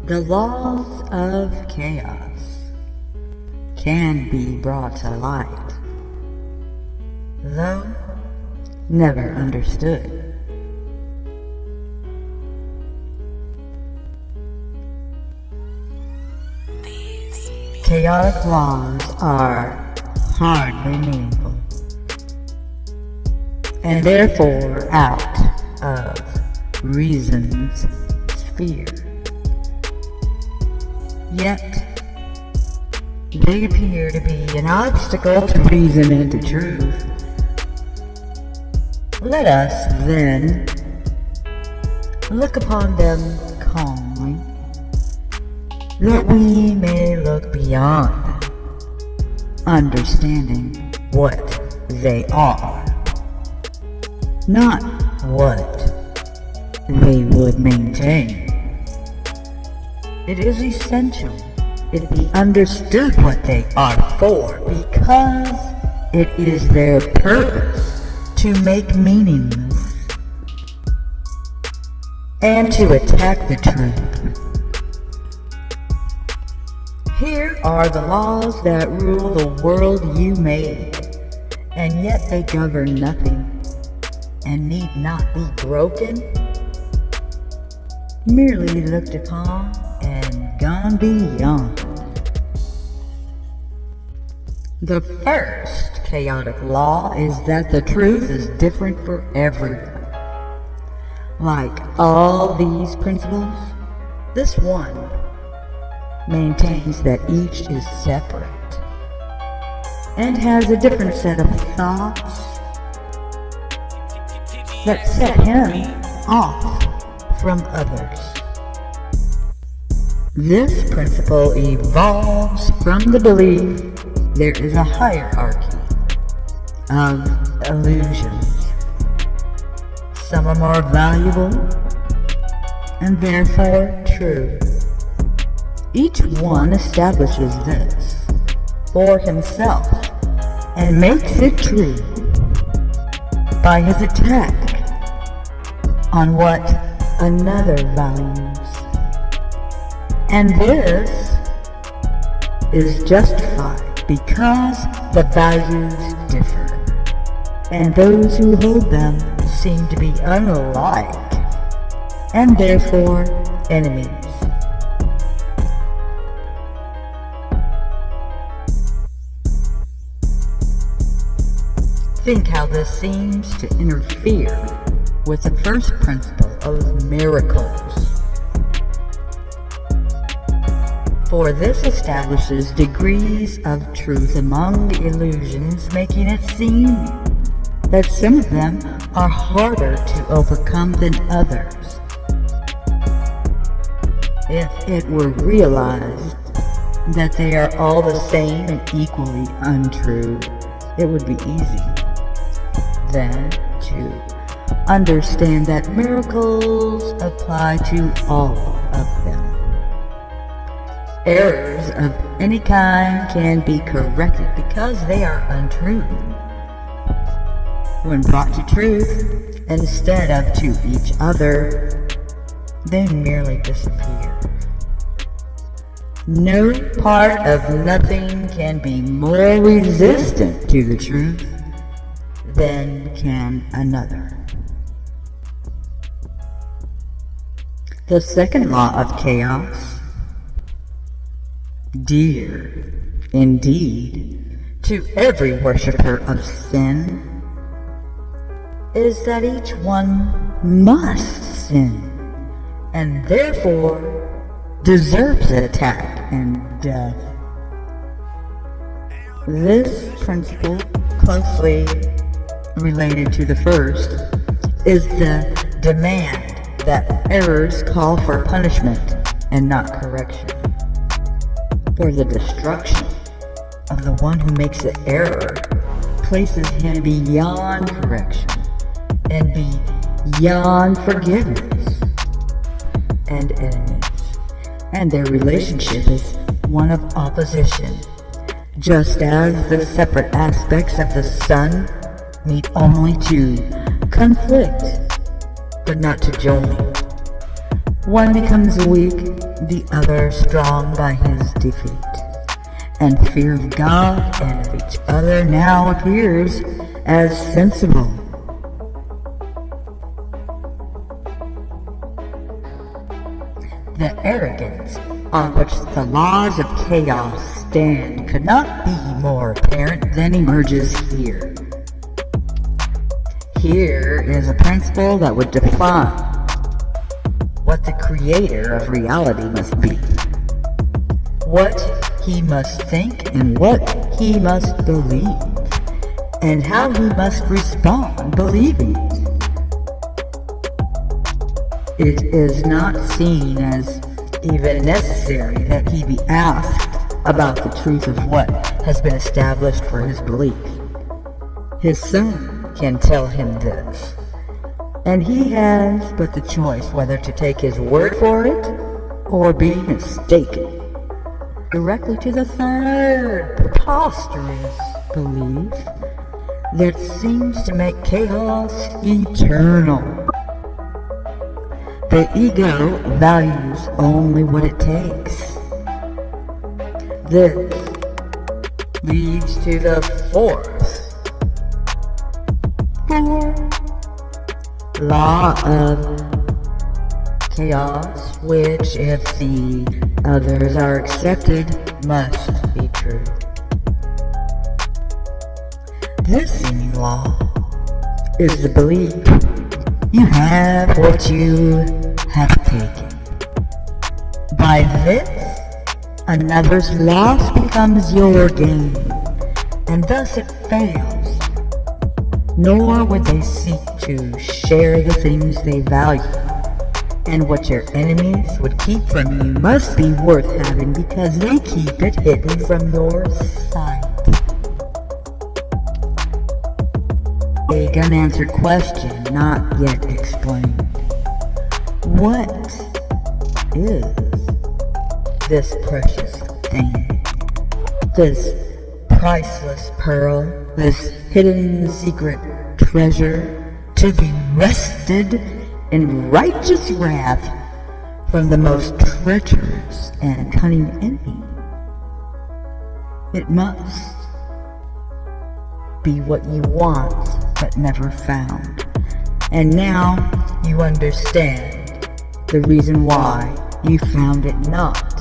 The laws of chaos can be brought to light, though never understood. Chaotic laws are hardly meaningful, and therefore out of reason's sphere. Yet, they appear to be an obstacle to reason and to truth. Let us, then, look upon them calmly, that we may look beyond understanding what they are, not what they would maintain. It is essential it be understood what they are for, because it is their purpose to make meaningless and to attack the truth. Here are the laws that rule the world you made, and yet they govern nothing and need not be broken, merely looked upon and gone beyond. The first chaotic law is that the truth is different for everyone. Like all these principles, this one maintains that each is separate and has a different set of thoughts that set him off from others. This principle evolves from the belief there is a hierarchy of illusions. Some are more valuable and therefore true. Each one establishes this for himself and makes it true by his attack on what another values. And this is justified because the values differ, and those who hold them seem to be unlike, and therefore enemies. Think how this seems to interfere with the first principle of miracles. For this establishes degrees of truth among illusions, making it seem that some of them are harder to overcome than others. If it were realized that they are all the same and equally untrue, it would be easy then to understand that miracles apply to all of them. Errors of any kind can be corrected because they are untrue. When brought to truth instead of to each other, they merely disappear. No part of nothing can be more resistant to the truth than can another. The second law of chaos, dear indeed to every worshipper of sin, is that each one must sin, and therefore deserves attack and death. This principle, closely related to the first, is the demand that errors call for punishment and not correction. For the destruction of the one who makes the error places him beyond correction and beyond forgiveness and enemies, and their relationship is one of opposition, just as the separate aspects of the sun meet only to conflict, but not to join. One becomes weak, the other strong by his defeat. And fear of God and of each other now appears as sensible. The arrogance on which the laws of chaos stand could not be more apparent than emerges here. Here is a principle that would define what the creator of reality must be, what he must think and what he must believe, and how he must respond believing it. It is not seen as even necessary that he be asked about the truth of what has been established for his belief. His son can tell him this, and he has but the choice whether to take his word for it or be mistaken. Directly to the third preposterous belief that seems to make chaos eternal. The ego values only what it takes. This leads to the fourth law of chaos, which, if the others are accepted, must be true. This seeming law is the belief you have what you have taken. By this, another's loss becomes your gain, and thus it fails. Nor would they seek to share the things they value, and what your enemies would keep from you must be worth having because they keep it hidden from your sight. A unanswered question not yet explained. What is this precious thing? This priceless pearl? This hidden secret treasure to be wrested in righteous wrath from the most treacherous and cunning enemy? It must be what you want but never found. And now you understand the reason why you found it not.